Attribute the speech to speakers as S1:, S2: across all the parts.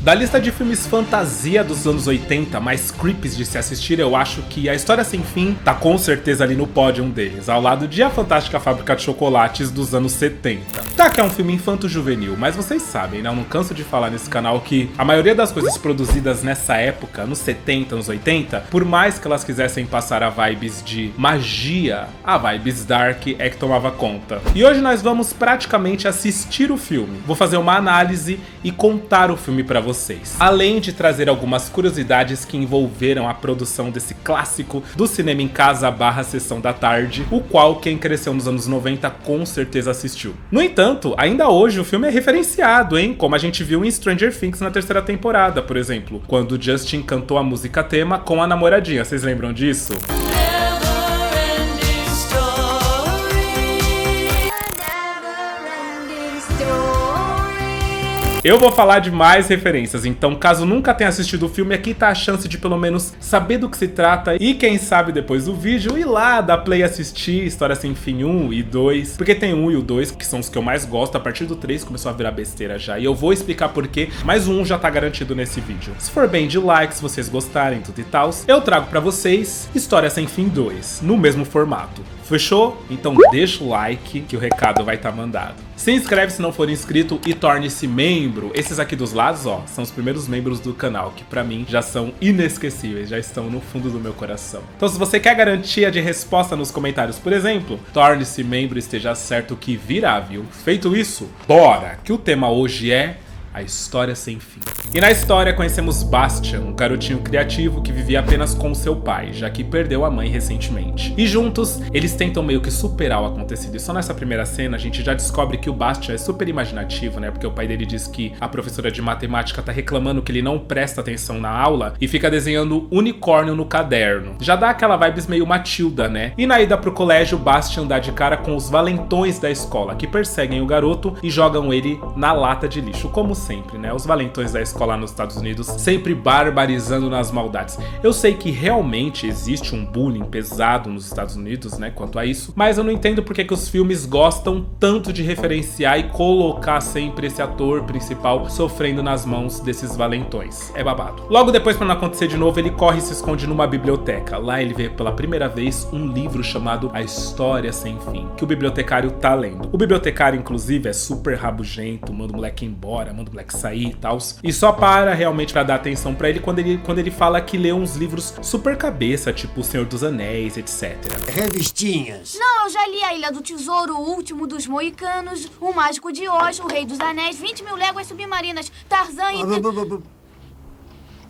S1: Da lista de filmes fantasia dos anos 80, mais creepies de se assistir, eu acho que A História Sem Fim tá com certeza ali no pódio deles, ao lado de A Fantástica Fábrica de Chocolates dos anos 70. Tá que é um filme infanto-juvenil, mas vocês sabem, né? Eu não canso de falar nesse canal que a maioria das coisas produzidas nessa época, nos 70, nos 80, por mais que elas quisessem passar a vibes de magia, a vibes dark é que tomava conta. E hoje nós vamos praticamente assistir o filme. Vou fazer uma análise e contar o filme pra vocês, além de trazer algumas curiosidades que envolveram a produção desse clássico do cinema em casa / sessão da tarde, o qual quem cresceu nos anos 90 com certeza assistiu. No entanto, ainda hoje o filme é referenciado, hein? Como a gente viu em Stranger Things na terceira temporada, por exemplo, quando Justin cantou a música tema com a namoradinha, vocês lembram disso? Eu vou falar de mais referências, então caso nunca tenha assistido o filme, aqui tá a chance de pelo menos saber do que se trata e quem sabe depois do vídeo ir lá dar play e assistir História Sem Fim 1 e 2, porque tem o 1 e o 2 que são os que eu mais gosto, a partir do 3 começou a virar besteira já, e eu vou explicar porquê, mas o 1 já tá garantido nesse vídeo. Se for bem de like, se vocês gostarem, tudo e tal, eu trago pra vocês História Sem Fim 2, no mesmo formato. Fechou? Então deixa o like que o recado vai estar mandado. Se inscreve se não for inscrito e torne-se membro. Esses aqui dos lados, ó, são os primeiros membros do canal, que pra mim já são inesquecíveis, já estão no fundo do meu coração. Então se você quer garantia de resposta nos comentários, por exemplo, torne-se membro e esteja certo que virá, viu? Feito isso, bora! Que o tema hoje é A História Sem Fim. E na história conhecemos Bastian, um garotinho criativo que vivia apenas com seu pai, já que perdeu a mãe recentemente. E juntos, eles tentam meio que superar o acontecido. E só nessa primeira cena a gente já descobre que o Bastian é super imaginativo, né? Porque o pai dele diz que a professora de matemática tá reclamando que ele não presta atenção na aula e fica desenhando unicórnio no caderno. Já dá aquela vibes meio Matilda, né? E na ida pro colégio, Bastian dá de cara com os valentões da escola, que perseguem o garoto e jogam ele na lata de lixo, como sempre, né? Os valentões da escola nos Estados Unidos sempre barbarizando nas maldades. Eu sei que realmente existe um bullying pesado nos Estados Unidos, né, quanto a isso, mas eu não entendo porque que os filmes gostam tanto de referenciar e colocar sempre esse ator principal sofrendo nas mãos desses valentões. É babado. Logo depois, pra não acontecer de novo, ele corre e se esconde numa biblioteca. Lá ele vê pela primeira vez um livro chamado A História Sem Fim, que o bibliotecário tá lendo. O bibliotecário, inclusive, é super rabugento, manda o moleque embora, manda o moleque sair e tal. E só para realmente pra dar atenção pra ele quando ele fala que lê uns livros super cabeça, tipo O Senhor dos Anéis, etc.
S2: Revistinhas.
S3: Não, eu já li A Ilha do Tesouro, O Último dos Moicanos, O Mágico de Oz, O Rei dos Anéis, 20 Mil Léguas Submarinas, Tarzan e...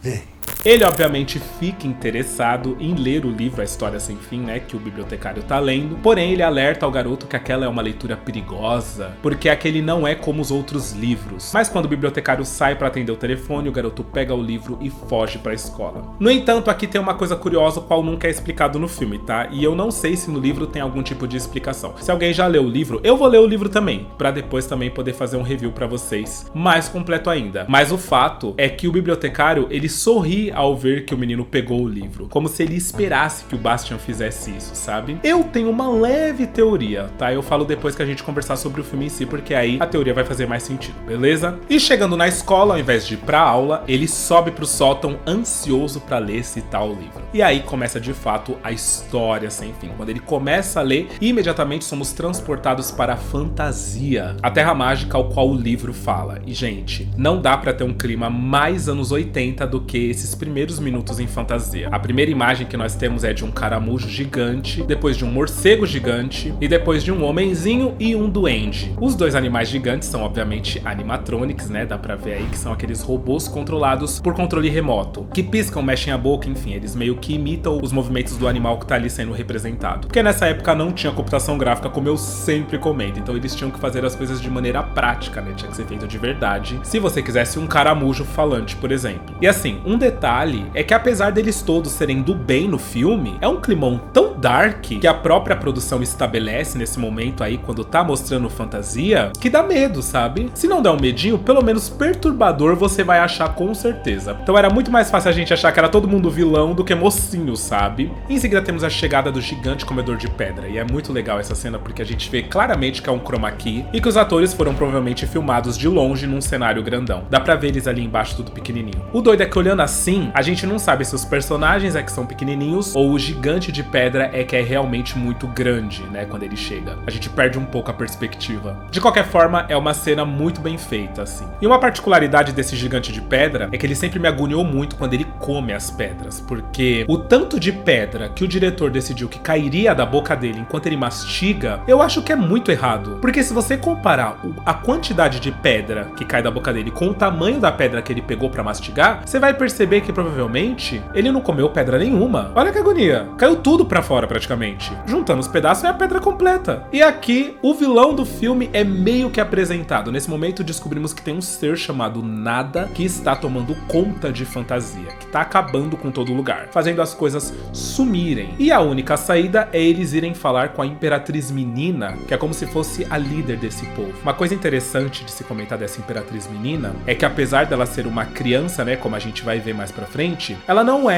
S2: Vem.
S1: Ele obviamente fica interessado em ler o livro A História Sem Fim, né, que o bibliotecário tá lendo, porém ele alerta ao garoto que aquela é uma leitura perigosa, porque aquele não é como os outros livros. Mas quando o bibliotecário sai pra atender o telefone, o garoto pega o livro e foge pra escola. No entanto, aqui tem uma coisa curiosa, o qual nunca é explicado no filme, tá? E eu não sei se no livro tem algum tipo de explicação. Se alguém já leu o livro, eu vou ler o livro também, pra depois também poder fazer um review pra vocês, mais completo ainda. Mas o fato é que o bibliotecário, ele sorri ao ver que o menino pegou o livro, como se ele esperasse que o Bastian fizesse isso, sabe? Eu tenho uma leve teoria, tá? Eu falo depois que a gente conversar sobre o filme em si, porque aí a teoria vai fazer mais sentido, beleza? E chegando na escola, ao invés de ir pra aula, ele sobe pro sótão ansioso pra ler esse tal livro. E aí começa de fato a história sem fim. Quando ele começa a ler, imediatamente somos transportados para a fantasia, a terra mágica ao qual o livro fala. E gente, não dá pra ter um clima mais anos 80 do que esses primeiros minutos em fantasia. A primeira imagem que nós temos é de um caramujo gigante, depois de um morcego gigante e depois de um homenzinho e um duende. Os dois animais gigantes são obviamente animatronics, né? Dá pra ver aí que são aqueles robôs controlados por controle remoto, que piscam, mexem a boca, enfim, eles meio que imitam os movimentos do animal que tá ali sendo representado. Porque nessa época não tinha computação gráfica, como eu sempre comento, então eles tinham que fazer as coisas de maneira prática, né? Tinha que ser feito de verdade, se você quisesse um caramujo falante, por exemplo. E assim, um detalhe detalhe é que apesar deles todos serem do bem no filme, é um climão tão dark que a própria produção estabelece nesse momento aí, quando tá mostrando fantasia, que dá medo, sabe? Se não der um medinho, pelo menos perturbador você vai achar com certeza. Então era muito mais fácil a gente achar que era todo mundo vilão do que mocinho, sabe? Em seguida temos a chegada do gigante comedor de pedra, e é muito legal essa cena porque a gente vê claramente que é um chroma key e que os atores foram provavelmente filmados de longe num cenário grandão. Dá pra ver eles ali embaixo tudo pequenininho. O doido é que olhando assim, a gente não sabe se os personagens é que são pequenininhos ou o gigante de pedra é que é realmente muito grande, né, quando ele chega. A gente perde um pouco a perspectiva. De qualquer forma, é uma cena muito bem feita, assim. E uma particularidade desse gigante de pedra é que ele sempre me agoniou muito quando ele come as pedras, porque o tanto de pedra que o diretor decidiu que cairia da boca dele enquanto ele mastiga, eu acho que é muito errado. Porque se você comparar a quantidade de pedra que cai da boca dele com o tamanho da pedra que ele pegou pra mastigar, você vai perceber que provavelmente ele não comeu pedra nenhuma. Olha que agonia. Caiu tudo pra fora praticamente. Juntando os pedaços é a pedra completa. E aqui, o vilão do filme é meio que apresentado. Nesse momento descobrimos que tem um ser chamado Nada que está tomando conta de fantasia, que tá acabando com todo lugar, fazendo as coisas sumirem. E a única saída é eles irem falar com a Imperatriz Menina, que é como se fosse a líder desse povo. Uma coisa interessante de se comentar dessa Imperatriz Menina é que apesar dela ser uma criança, né, como a gente vai ver mais pra frente, ela não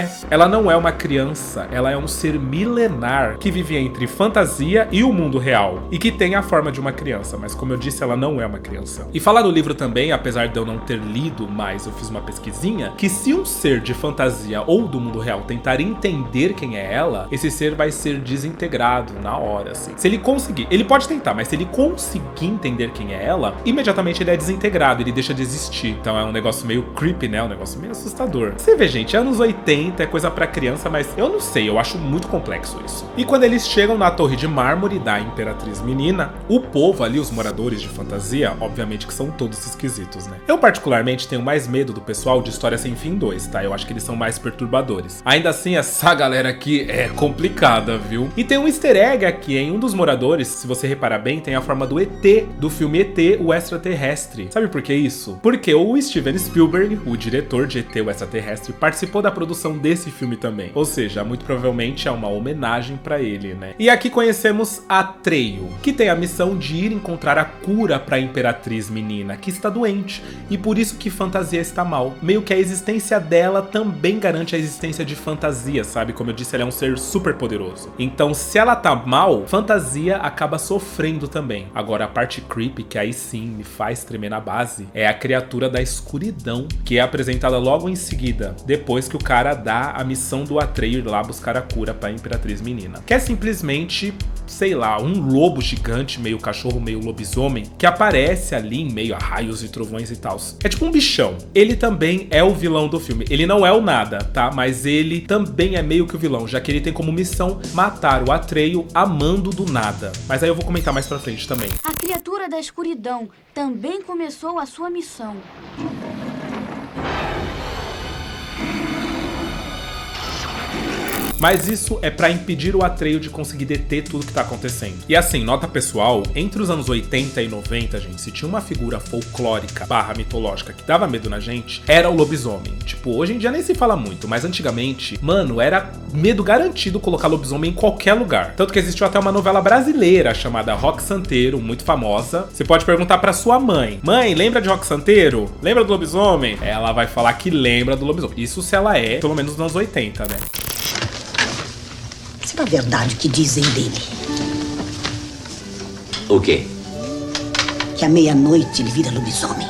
S1: é uma criança, ela é um ser milenar que vive entre fantasia e o mundo real, e que tem a forma de uma criança, mas como eu disse, ela não é uma criança. E falar no livro também, apesar de eu não ter lido, mas eu fiz uma pesquisinha, que se um ser de fantasia ou do mundo real tentar entender quem é ela, esse ser vai ser desintegrado na hora, assim. Se ele conseguir, ele pode tentar, mas se ele conseguir entender quem é ela, imediatamente ele é desintegrado, ele deixa de existir. Então é um negócio meio creepy, né? Um negócio meio assustador. Você vê, gente, anos 80 é coisa pra criança, mas eu não sei, eu acho muito complexo isso. E quando eles chegam na torre de mármore da Imperatriz Menina, o povo ali, os moradores de fantasia, obviamente que são todos esquisitos, né? Eu particularmente tenho mais medo do pessoal de História Sem Fim 2, tá? Eu acho que eles são mais perturbadores. Ainda assim, essa galera aqui é complicada, viu? E tem um easter egg aqui, em um dos moradores, se você reparar bem, tem a forma do ET, do filme ET, o Extraterrestre. Sabe por que isso? Porque o Steven Spielberg, o diretor de ET, o Extraterrestre, participou da produção desse filme também. Ou seja, muito provavelmente é uma homenagem pra ele, né? E aqui conhecemos Atreio, que tem a missão de ir encontrar a cura pra Imperatriz Menina, que está doente, e por isso que fantasia está mal. Meio que a existência dela também garante a existência de fantasia, sabe? Como eu disse, ela é um ser super poderoso. Então, se ela tá mal, fantasia acaba sofrendo também. Agora, a parte creepy, que aí sim me faz tremer na base, é a criatura da escuridão, que é apresentada logo em seguida, depois que o cara dá a missão do Atreio ir lá buscar a cura pra Imperatriz Menina. Que é simplesmente, sei lá, um lobo gigante, meio cachorro, meio lobisomem, que aparece ali em meio a raios e trovões e tal. É tipo um bichão. Ele também é o vilão do filme. Ele não é o Nada, tá? Mas ele também é meio que o vilão, já que ele tem como missão matar o Atreio a mando do Nada. Mas aí eu vou comentar mais pra frente também.
S3: A criatura da escuridão também começou a sua missão.
S1: Mas isso é pra impedir o Atreio de conseguir deter tudo que tá acontecendo. E assim, nota pessoal, entre os anos 80 e 90, gente, se tinha uma figura folclórica / mitológica que dava medo na gente, era o lobisomem. Tipo, hoje em dia nem se fala muito, mas antigamente, mano, era medo garantido colocar lobisomem em qualquer lugar. Tanto que existiu até uma novela brasileira chamada Roque Santeiro, muito famosa. Você pode perguntar pra sua mãe: mãe, lembra de Roque Santeiro? Lembra do lobisomem? Ela vai falar que lembra do lobisomem. Isso se ela é, pelo menos nos anos 80, né?
S4: Isso é verdade que dizem dele.
S5: O quê?
S4: Que à meia-noite ele vira lobisomem.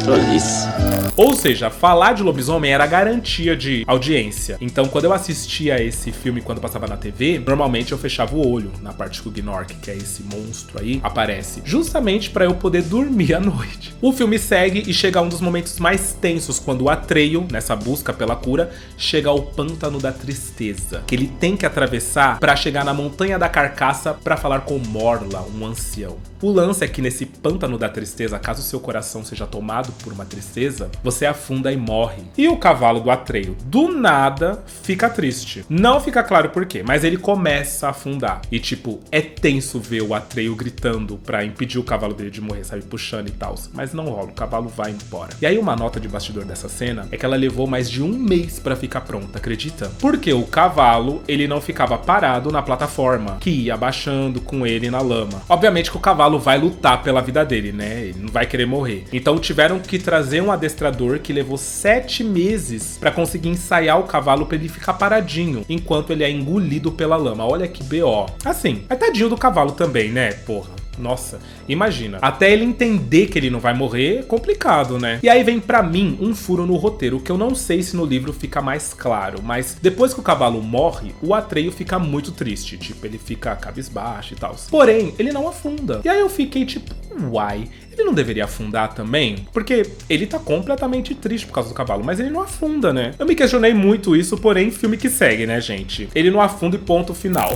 S5: Tolice.
S1: Ou seja, falar de lobisomem era garantia de audiência. Então, quando eu assistia esse filme quando passava na TV, normalmente eu fechava o olho na parte que o Gnorc, que é esse monstro aí, aparece, justamente pra eu poder dormir à noite. O filme segue e chega a um dos momentos mais tensos, quando o Atreio, nessa busca pela cura, chega ao Pântano da Tristeza, que ele tem que atravessar pra chegar na Montanha da Carcaça pra falar com Morla, um ancião. O lance é que nesse Pântano da Tristeza, caso seu coração seja tomado por uma tristeza, você afunda e morre. E o cavalo do Atreio, do nada, fica triste. Não fica claro por quê, mas ele começa a afundar. E tipo, é tenso ver o Atreio gritando pra impedir o cavalo dele de morrer, sabe? Puxando e tal. Mas não rola, o cavalo vai embora. E aí uma nota de bastidor dessa cena é que ela levou mais de 1 mês pra ficar pronta, acredita? Porque o cavalo, ele não ficava parado na plataforma, que ia abaixando com ele na lama. Obviamente que o cavalo vai lutar pela vida dele, né? Ele não vai querer morrer. Então tiveram que trazer um adestrador que levou 7 meses pra conseguir ensaiar o cavalo pra ele ficar paradinho, enquanto ele é engolido pela lama. Olha que BO. Assim, é tadinho do cavalo também, né? Porra. Nossa, imagina. Até ele entender que ele não vai morrer, é complicado, né? E aí vem pra mim um furo no roteiro, que eu não sei se no livro fica mais claro, mas depois que o cavalo morre, o Atreio fica muito triste. Tipo, ele fica cabisbaixo e tal. Porém, ele não afunda. E aí eu fiquei tipo, uai, ele não deveria afundar também? Porque ele tá completamente triste por causa do cavalo, mas ele não afunda, né? Eu me questionei muito isso, porém, filme que segue, né, gente? Ele não afunda e ponto final.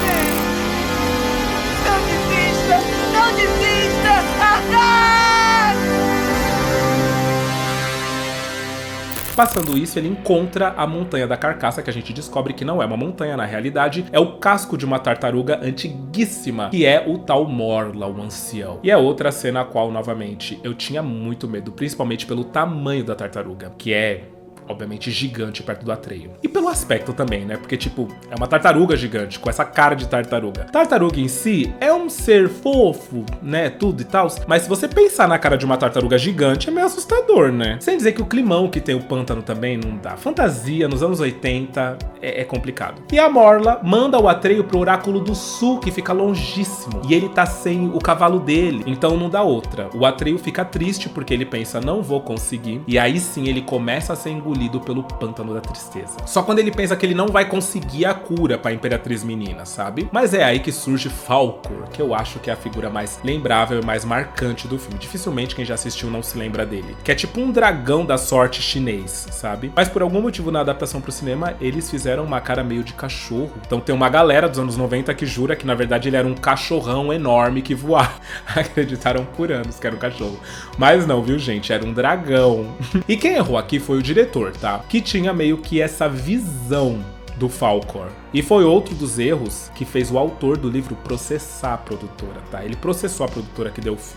S1: Passando isso, ele encontra a montanha da carcaça, que a gente descobre que não é uma montanha, na realidade é o casco de uma tartaruga antiguíssima, que é o tal Morla, o ancião. E é outra cena a qual, novamente, eu tinha muito medo, principalmente pelo tamanho da tartaruga, que é obviamente gigante perto do Atreio. E pelo aspecto também, né? Porque, tipo, é uma tartaruga gigante, com essa cara de tartaruga. Tartaruga em si é um ser fofo, né? Tudo e tal. Mas se você pensar na cara de uma tartaruga gigante, é meio assustador, né? Sem dizer que o climão que tem o pântano também não dá. Fantasia, nos anos 80, é complicado. E a Morla manda o Atreio pro Oráculo do Sul, que fica longíssimo. E ele tá sem o cavalo dele, então não dá outra. O Atreio fica triste porque ele pensa, não vou conseguir. E aí sim ele começa a ser engolido pelo pântano da tristeza. Só quando ele pensa que ele não vai conseguir a cura pra Imperatriz Menina, sabe? Mas é aí que surge Falkor, que eu acho que é a figura mais lembrável e mais marcante do filme. Dificilmente quem já assistiu não se lembra dele. Que é tipo um dragão da sorte chinês, sabe? Mas por algum motivo na adaptação pro cinema, eles fizeram uma cara meio de cachorro. Então tem uma galera dos anos 90 que jura que na verdade ele era um cachorrão enorme que voava. Acreditaram por anos que era um cachorro. Mas não, viu, gente? Era um dragão. E quem errou aqui foi o diretor, tá? Que tinha meio que essa visão do Falkor. E foi outro dos erros que fez o autor do livro processar a produtora, tá? Ele processou a produtora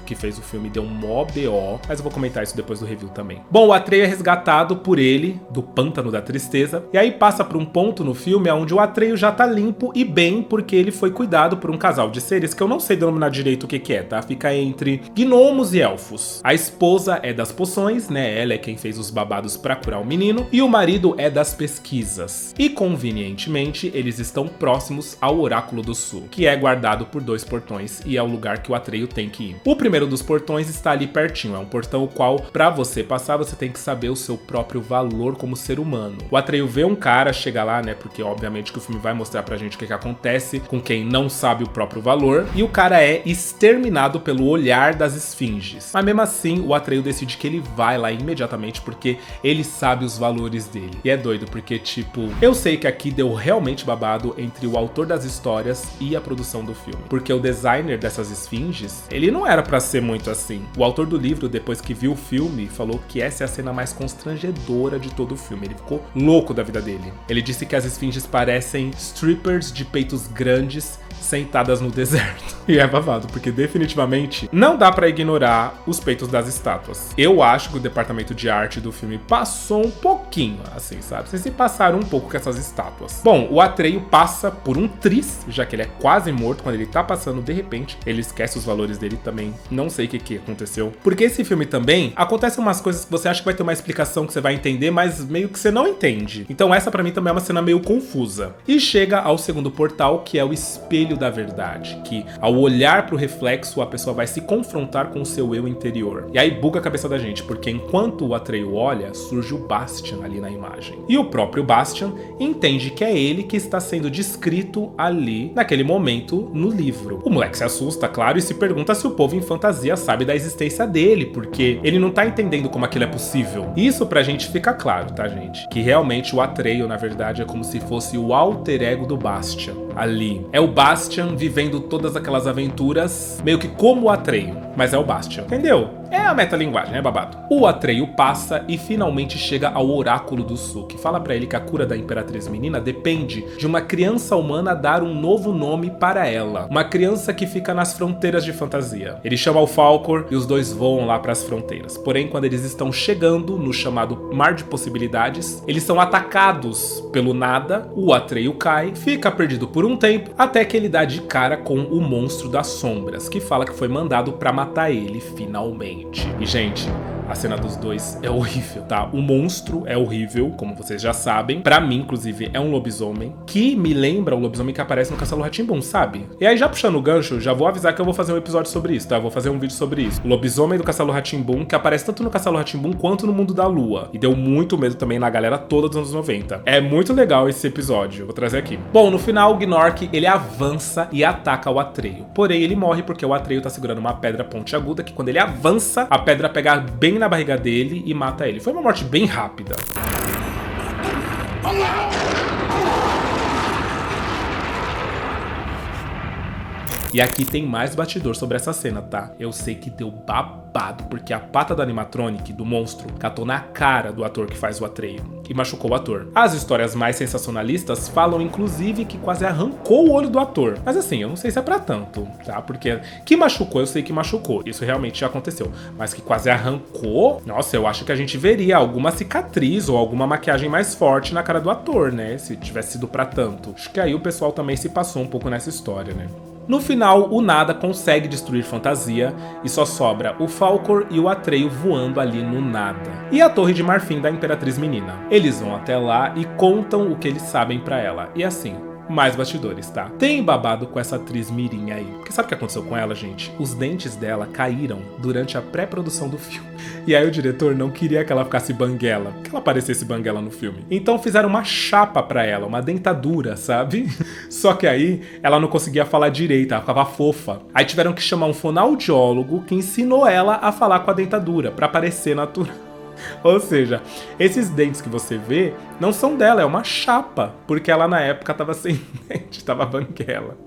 S1: que fez o filme, deu um mó BO, mas eu vou comentar isso depois do review também. Bom, o Atreio é resgatado por ele, do pântano da tristeza, e aí passa por um ponto no filme onde o Atreio já tá limpo e bem, porque ele foi cuidado por um casal de seres que eu não sei denominar direito o que é, tá? Fica entre gnomos e elfos. A esposa é das poções, né? Ela é quem fez os babados pra curar o menino, e o marido é das pesquisas. E convenientemente, eles estão próximos ao Oráculo do Sul, que é guardado por 2 portões e é o lugar que o Atreio tem que ir. O primeiro dos portões está ali pertinho, é um portão o qual, pra você passar, você tem que saber o seu próprio valor como ser humano. O Atreio vê um cara chegar lá, né, porque obviamente que o filme vai mostrar pra gente o que acontece com quem não sabe o próprio valor, e o cara é exterminado pelo olhar das esfinges. Mas mesmo assim, o Atreio decide que ele vai lá imediatamente porque ele sabe os valores dele. E é doido, porque tipo, eu sei que aqui deu realmente babado entre o autor das histórias e a produção do filme, porque o designer dessas esfinges, ele não era pra ser muito assim. O autor do livro, depois que viu o filme, falou que essa é a cena mais constrangedora de todo o filme. Ele ficou louco da vida dele. Ele disse que as esfinges parecem strippers de peitos grandes sentadas no deserto. E é babado, porque definitivamente não dá pra ignorar os peitos das estátuas. Eu acho que o departamento de arte do filme passou um pouquinho, assim, sabe? Vocês se passaram um pouco com essas estátuas. Bom, o Atreio passa por um tris, já que ele é quase morto. Quando ele tá passando, de repente, ele esquece os valores dele também. Não sei o que aconteceu. Porque esse filme também, acontecem umas coisas que você acha que vai ter uma explicação que você vai entender, mas meio que você não entende. Então essa pra mim também é uma cena meio confusa. E chega ao segundo portal, que é o espelho da verdade, que ao olhar pro reflexo, a pessoa vai se confrontar com o seu eu interior. E aí buga a cabeça da gente, porque enquanto o Atreio olha, surge o Bastian ali na imagem. E o próprio Bastian entende que é ele que está sendo descrito ali, naquele momento, no livro. O moleque se assusta, claro, e se pergunta se o povo em fantasia sabe da existência dele, porque ele não tá entendendo como aquilo é possível. Isso pra gente fica claro, tá, gente? Que realmente o Atreio, na verdade, é como se fosse o alter ego do Bastian ali. É o Bastian vivendo todas aquelas aventuras, meio que como o Atreio. mas é o Bastian. Entendeu? É a metalinguagem, né, babado? O Atreio passa e finalmente chega ao Oráculo do Sul, que fala pra ele que a cura da Imperatriz Menina depende de uma criança humana dar um novo nome para ela. Uma criança que fica nas fronteiras de fantasia. Ele chama o Falkor e os dois voam lá pras fronteiras. Porém, quando eles estão chegando no chamado Mar de Possibilidades, eles são atacados pelo nada, o Atreio cai, fica perdido por um tempo, até que ele dá de cara com o Monstro das Sombras, que fala que foi mandado pra matar ele finalmente. E, gente, a cena dos dois é horrível, tá? O monstro é horrível, como vocês já sabem. Pra mim, inclusive, é um lobisomem que me lembra o lobisomem que aparece no Castelo Rá-Tim-Bum, sabe? E aí, já puxando o gancho, já vou avisar que eu vou fazer um episódio sobre isso, tá? Eu vou fazer um vídeo sobre isso. O lobisomem do Castelo Rá-Tim-Bum, que aparece tanto no Castelo Rá-Tim-Bum quanto no Mundo da Lua. E deu muito medo também na galera toda dos anos 90. É muito legal esse episódio, eu vou trazer aqui. Bom, no final, o Gnorc, ele avança e ataca o Atreio. Porém, ele morre porque o Atreio tá segurando uma pedra pontiaguda que quando ele avança, a pedra pega bem na barriga dele e mata ele. Foi uma morte bem rápida. E aqui tem mais bastidor sobre essa cena, tá? Eu sei que deu babado, porque a pata do animatronic, do monstro, catou na cara do ator que faz o Atreio e machucou o ator. As histórias mais sensacionalistas falam, inclusive, que quase arrancou o olho do ator. Mas assim, eu não sei se é pra tanto, tá? Porque que machucou, eu sei que machucou. Isso realmente já aconteceu. Mas que quase arrancou, nossa, eu acho que a gente veria alguma cicatriz ou alguma maquiagem mais forte na cara do ator, né? Se tivesse sido pra tanto. Acho que aí o pessoal também se passou um pouco nessa história, né? No final, o nada consegue destruir Fantasia e só sobra o Falkor e o Atreio voando ali no nada. E a Torre de Marfim da Imperatriz Menina. Eles vão até lá e contam o que eles sabem pra ela. E assim, mais bastidores, tá? Tem babado com essa atriz mirim aí. Porque sabe o que aconteceu com ela, gente? Os dentes dela caíram durante a pré-produção do filme. E aí o diretor não queria que ela ficasse banguela, que ela parecesse banguela no filme. Então fizeram uma chapa pra ela, uma dentadura, sabe? Só que aí ela não conseguia falar direito, ela ficava fofa. Aí tiveram que chamar um fonoaudiólogo que ensinou ela a falar com a dentadura, pra parecer natural. Ou seja, esses dentes que você vê não são dela, é uma chapa, porque ela na época tava sem dente, tava banguela.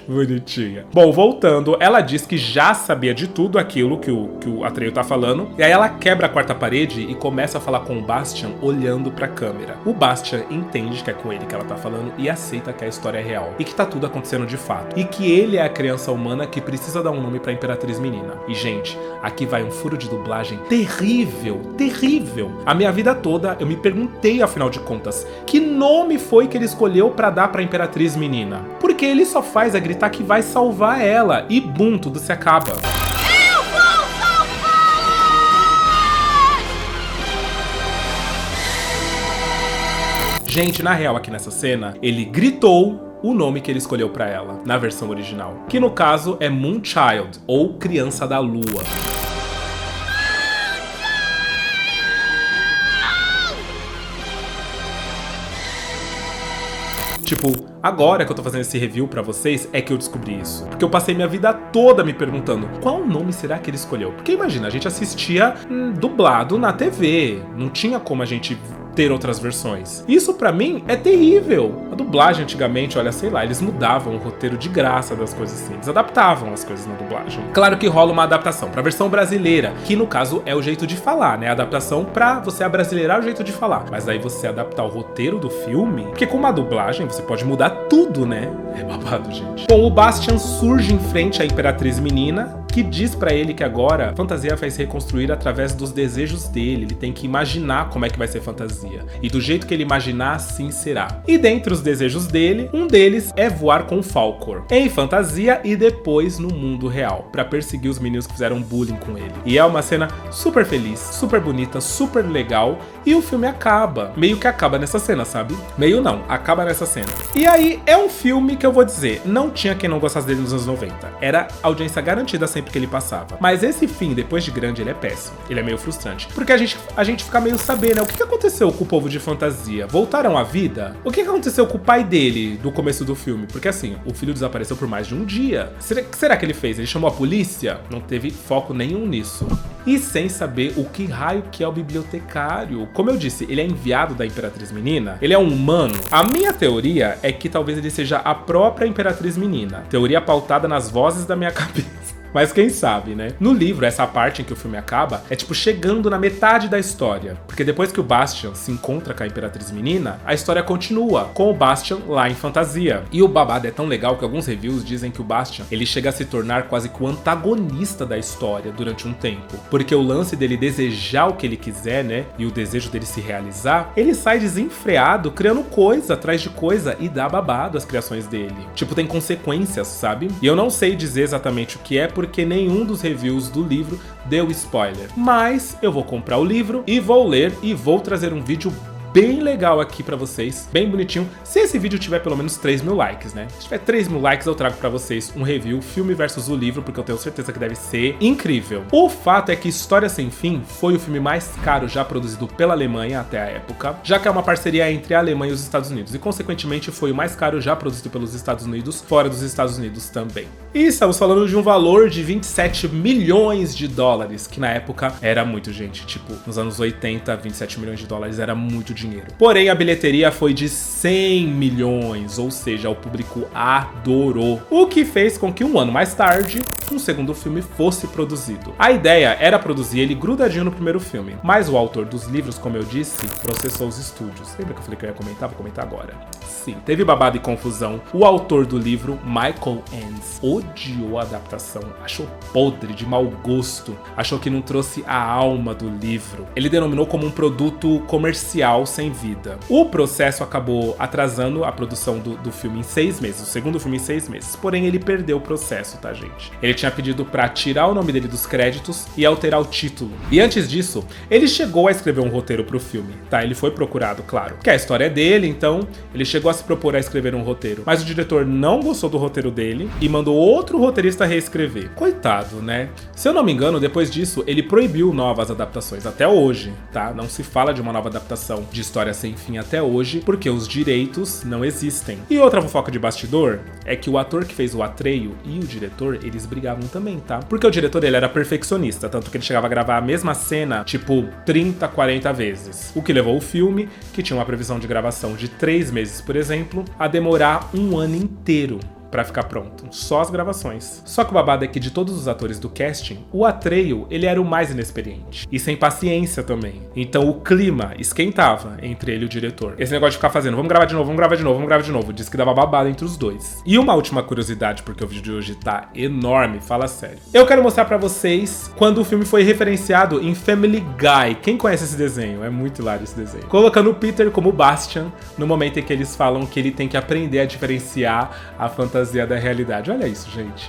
S1: Bonitinha. Bom, voltando, ela diz que já sabia de tudo aquilo que o Atreio tá falando, e aí ela quebra a quarta parede e começa a falar com o Bastian olhando pra câmera. O Bastian entende que é com ele que ela tá falando e aceita que a história é real, e que tá tudo acontecendo de fato, e que ele é a criança humana que precisa dar um nome pra Imperatriz Menina. E gente, aqui vai um furo de dublagem terrível, terrível. A minha vida toda eu me perguntei, afinal de contas, que nome foi que ele escolheu pra dar pra Imperatriz Menina? Porque ele só faz a gritar que vai salvar ela e bum, tudo se acaba.
S3: Eu vou salvar!
S1: Gente, na real, aqui nessa cena, ele gritou o nome que ele escolheu pra ela, na versão original. Que no caso é Moonchild, ou Criança da Lua. Tipo, agora que eu tô fazendo esse review pra vocês, é que eu descobri isso. Porque eu passei minha vida toda me perguntando, qual nome será que ele escolheu? Porque imagina, a gente assistia dublado na TV, não tinha como a gente ter outras versões. Isso pra mim é terrível. A dublagem antigamente, olha, sei lá, eles mudavam o roteiro de graça das coisas assim, eles adaptavam as coisas na dublagem. Claro que rola uma adaptação pra versão brasileira, que no caso é o jeito de falar, né? A adaptação pra você abrasileirar o jeito de falar. Mas aí você adaptar o roteiro do filme, porque com uma dublagem você pode mudar tudo, né? É babado, gente. Bom, o Bastian surge em frente à Imperatriz Menina, que diz pra ele que agora a fantasia vai se reconstruir através dos desejos dele. Ele tem que imaginar como é que vai ser fantasia. E do jeito que ele imaginar, assim será. E dentre os desejos dele, um deles é voar com o Falkor em fantasia e depois no mundo real, pra perseguir os meninos que fizeram bullying com ele. E é uma cena super feliz, super bonita, super legal. E o filme acaba. Meio que acaba nessa cena, sabe? Meio não, acaba nessa cena. E aí é um filme que eu vou dizer, não tinha quem não gostasse dele nos anos 90. Era audiência garantida sempre que ele passava. Mas esse fim, depois de grande, ele é péssimo. Ele é meio frustrante. Porque a gente fica meio sabendo, né? O que aconteceu com o povo de fantasia? Voltaram à vida? O que aconteceu com o pai dele do começo do filme? Porque assim, o filho desapareceu por mais de um dia. Será que ele fez? Ele chamou a polícia? Não teve foco nenhum nisso. E sem saber o que raio que é o bibliotecário. Como eu disse, ele é enviado da Imperatriz Menina. Ele é um humano. A minha teoria é que talvez ele seja a própria Imperatriz Menina. Teoria pautada nas vozes da minha cabeça. Mas quem sabe, né? No livro, essa parte em que o filme acaba é tipo chegando na metade da história. Porque depois que o Bastian se encontra com a Imperatriz Menina, a história continua com o Bastian lá em fantasia. E o babado é tão legal que alguns reviews dizem que o Bastian, ele chega a se tornar quase que o antagonista da história durante um tempo. Porque o lance dele desejar o que ele quiser, né? E o desejo dele se realizar, ele sai desenfreado, criando coisa atrás de coisa e dá babado às criações dele. Tipo, tem consequências, sabe? E eu não sei dizer exatamente o que é, porque nenhum dos reviews do livro deu spoiler. Mas eu vou comprar o livro e vou ler e vou trazer um vídeo bem legal aqui pra vocês, bem bonitinho. Se esse vídeo tiver pelo menos 3.000 likes, né? Se tiver 3.000 likes, eu trago pra vocês um review, filme versus o livro, porque eu tenho certeza que deve ser incrível. O fato é que História Sem Fim foi o filme mais caro já produzido pela Alemanha até a época, já que é uma parceria entre a Alemanha e os Estados Unidos, e consequentemente foi o mais caro já produzido pelos Estados Unidos, fora dos Estados Unidos também. E estamos falando de um valor de 27 milhões de dólares, que na época era muito, gente. Tipo, nos anos 80, 27 milhões de dólares era muito dinheiro. Porém, a bilheteria foi de 100 milhões, ou seja, o público adorou. O que fez com que um ano mais tarde, um segundo filme fosse produzido. A ideia era produzir ele grudadinho no primeiro filme, mas o autor dos livros, como eu disse, processou os estúdios. Lembra que eu falei que eu ia comentar? Vou comentar agora. Sim, teve babado e confusão. O autor do livro, Michael Ends, odiou a adaptação, achou podre, de mau gosto, achou que não trouxe a alma do livro. Ele denominou como um produto comercial sem vida. O processo acabou atrasando a produção do filme em 6 meses, o segundo filme em 6 meses. Porém, ele perdeu o processo, tá, gente? Ele tinha pedido pra tirar o nome dele dos créditos e alterar o título. E antes disso, ele chegou a escrever um roteiro pro filme, tá? Ele foi procurado, claro, porque a história é dele, então ele chegou a se propor a escrever um roteiro. Mas o diretor não gostou do roteiro dele e mandou outro roteirista reescrever. Coitado, né? Se eu não me engano, depois disso, ele proibiu novas adaptações, até hoje, tá? Não se fala de uma nova adaptação de História Sem Fim até hoje, porque os direitos não existem. E outra fofoca de bastidor é que o ator que fez o Atreio e o diretor, eles brigavam também, tá? Porque o diretor, ele era perfeccionista, tanto que ele chegava a gravar a mesma cena, tipo, 30, 40 vezes. O que levou o filme, que tinha uma previsão de gravação de 3 meses, por exemplo, a demorar um ano inteiro pra ficar pronto. Só as gravações. Só que o babado é que de todos os atores do casting, o Atreio, ele era o mais inexperiente. E sem paciência também. Então o clima esquentava entre ele e o diretor. Esse negócio de ficar fazendo, vamos gravar de novo, vamos gravar de novo, vamos gravar de novo. Diz que dava babado entre os dois. E uma última curiosidade, porque o vídeo de hoje tá enorme, fala sério. Eu quero mostrar pra vocês quando o filme foi referenciado em Family Guy. Quem conhece esse desenho? É muito hilário esse desenho. Colocando o Peter como Bastian, no momento em que eles falam que ele tem que aprender a diferenciar a fantasia da realidade. Olha isso, gente.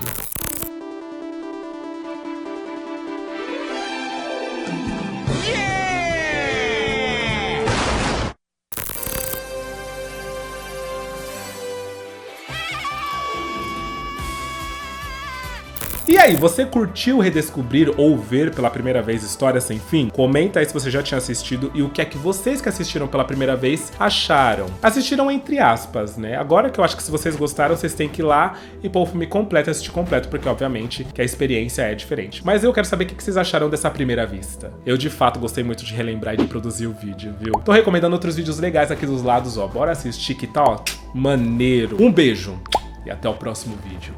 S1: E aí, você curtiu redescobrir ou ver pela primeira vez História Sem Fim? Comenta aí se você já tinha assistido e o que é que vocês que assistiram pela primeira vez acharam. Assistiram entre aspas, né? Agora que eu acho que se vocês gostaram, vocês têm que ir lá e pôr o filme completo, assistir completo, porque obviamente que a experiência é diferente. Mas eu quero saber o que vocês acharam dessa primeira vista. Eu de fato gostei muito de relembrar e de produzir o vídeo, viu? Tô recomendando outros vídeos legais aqui dos lados, ó. Bora assistir que tá, ó, maneiro. Um beijo e até o próximo vídeo.